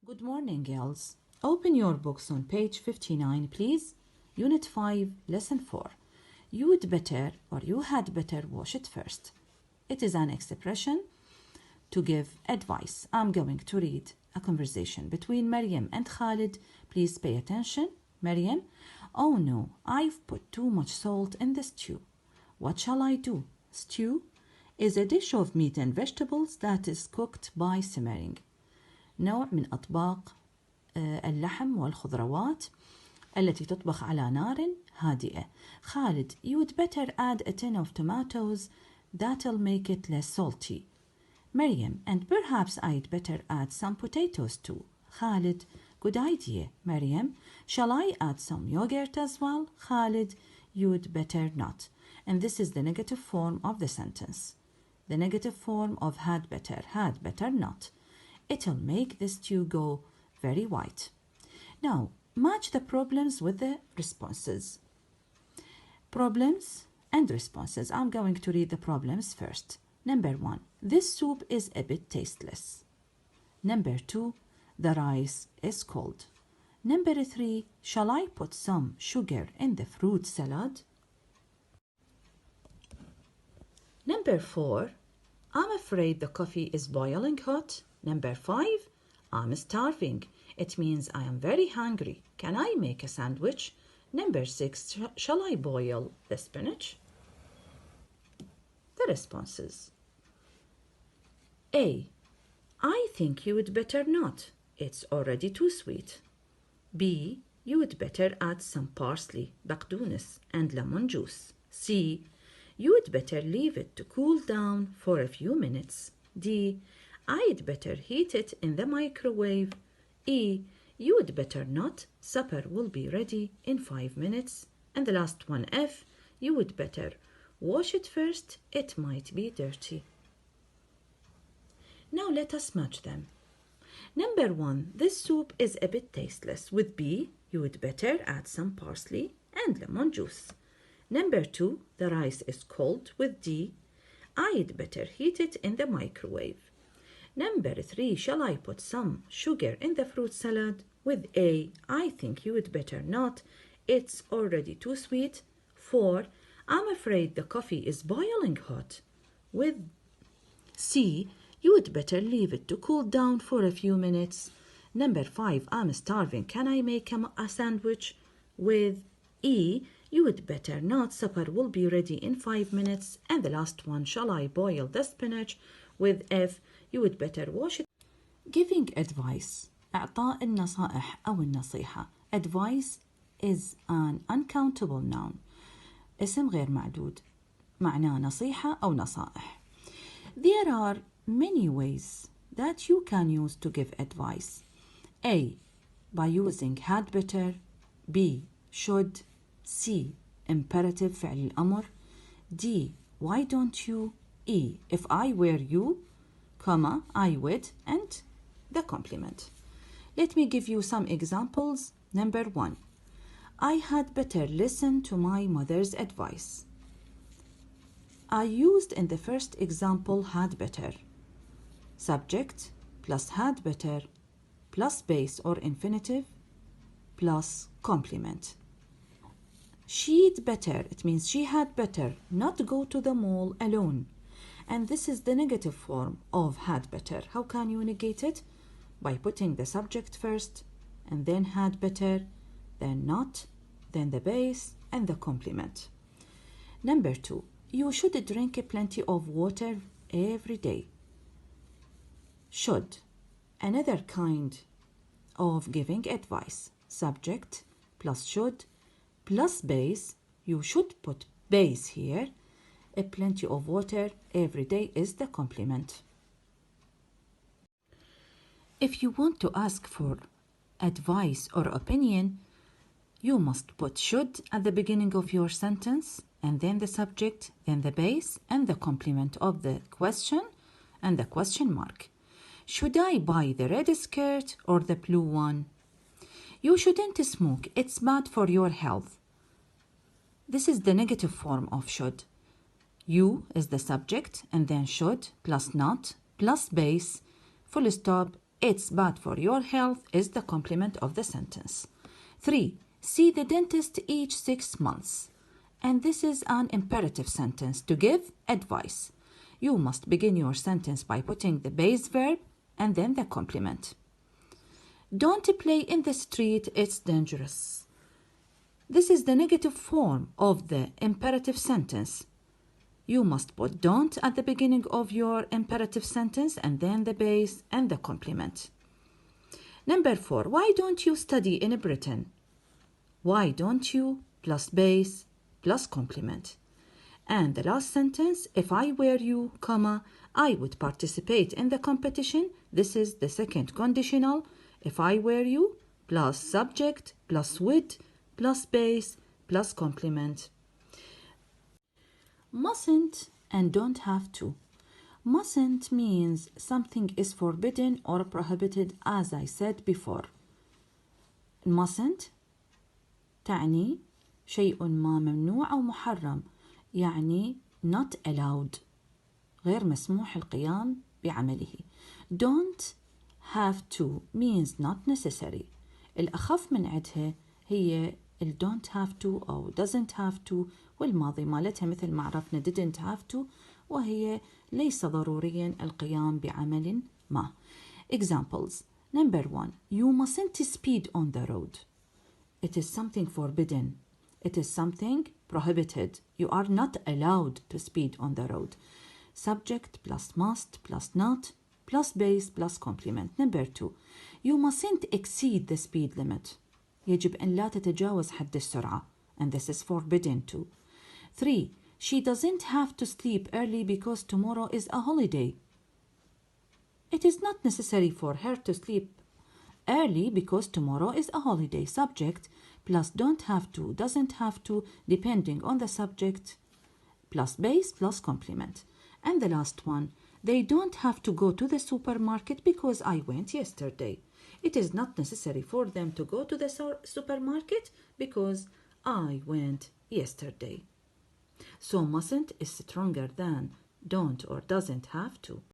Good morning, girls. Open your books on page 59, please. Unit 5, Lesson 4. You'd better or you had better wash it first. It is an expression to give advice. I'm going to read a conversation between Maryam and Khalid. Please pay attention. Maryam: oh no, I've put too much salt in the stew. What shall I do? Stew is a dish of meat and vegetables that is cooked by simmering. نوع من أطباق اللحم والخضروات التي تطبخ على نار هادئة. خالد: you'd better add a tin of tomatoes. That'll make it less salty. Maryam: and perhaps I'd better add some potatoes too. Khalid: good idea. Maryam: shall I add some yogurt as well? Khalid: you'd better not. And this is the negative form of the sentence. The negative form of had better not. It'll make the stew go very white. Now, match the problems with the responses. Problems and responses. I'm going to read the problems first. Number 1, this soup is a bit tasteless. Number 2, the rice is cold. Number 3, shall I put some sugar in the fruit salad? Number 4, I'm afraid the coffee is boiling hot. Number 5, I'm starving. It means I am very hungry. Can I make a sandwich? Number 6, shall I boil the spinach? The responses. A, I think you would better not. It's already too sweet. B, you would better add some parsley, بقدونس, and lemon juice. C, you would better leave it to cool down for a few minutes. D, I'd better heat it in the microwave. E, you would better not. Supper will be ready in 5 minutes. And the last one, F, you would better wash it first. It might be dirty. Now let us match them. Number 1, this soup is a bit tasteless. With B, you would better add some parsley and lemon juice. Number 2, the rice is cold. With D, I'd better heat it in the microwave. Number 3, shall I put some sugar in the fruit salad? With A, I think you would better not. It's already too sweet. 4, I'm afraid the coffee is boiling hot. With C, you would better leave it to cool down for a few minutes. Number 5, I'm starving. Can I make a sandwich? With E, you would better not. Supper will be ready in 5 minutes. And the last one, shall I boil the spinach? With F, you would better wash it. Giving advice. إعطاء النصائح أو النصيحة. Advice is an uncountable noun. اسم غير معدود. معناه نصيحة أو نصائح. There are many ways that you can use to give advice. A, by using had better. B, should. C, imperative فعل الأمر. D, why don't you. E, if I were you, comma, I would, and the complement. Let me give you some examples. Number 1, I had better listen to my mother's advice. I used in the first example had better. Subject plus had better plus base or infinitive plus complement. She'd better, it means she had better not go to the mall alone. And this is the negative form of had better. How can you negate it? By putting the subject first, and then had better, then not, then the base, and the complement. Number 2, you should drink plenty of water every day. Should, another kind of giving advice. Subject plus should plus base. You should put base here. A plenty of water every day is the complement. If you want to ask for advice or opinion, you must put should at the beginning of your sentence, and then the subject, then the base, and the complement of the question, and the question mark. Should I buy the red skirt or the blue one? You shouldn't smoke. It's bad for your health. This is the negative form of should. You is the subject, and then should plus not plus base, full stop, It's bad for your health is the complement of the sentence. 3. See the dentist each 6 months. And this is an imperative sentence to give advice. You must begin your sentence by putting the base verb and then the complement. Don't play in the street, it's dangerous. This is the negative form of the imperative sentence. You must put don't at the beginning of your imperative sentence and then the base and the complement. Number 4. Why don't you study in Britain? Why don't you plus base plus complement. And the last sentence, if I were you, comma, I would participate in the competition. This is the second conditional. If I were you, plus subject, plus would, plus base, plus complement. Mustn't and don't have to. Mustn't means something is forbidden or prohibited, as I said before. Mustn't تعني شيء ما ممنوع أو محرم، يعني not allowed، غير مسموح القيام بعمله. Don't have to means not necessary. الأخف من عدها هي ال don't have to أو doesn't have to، والماضي مالتها مثل ما عرفنا didn't have to، وهي ليس ضروريا القيام بعمل ما. Examples. Number 1. You mustn't speed on the road. It is something forbidden. It is something prohibited. You are not allowed to speed on the road. Subject plus must plus not plus base plus complement. Number 2. You mustn't exceed the speed limit. يجب أن لا تتجاوز حد السرعة. And this is forbidden too. 3. She doesn't have to sleep early because tomorrow is a holiday. It is not necessary for her to sleep early because tomorrow is a holiday. Subject plus don't have to, doesn't have to, depending on the subject, plus base plus complement. And the last one, they don't have to go to the supermarket because I went yesterday. It is not necessary for them to go to the supermarket because I went yesterday. So mustn't is stronger than don't or doesn't have to.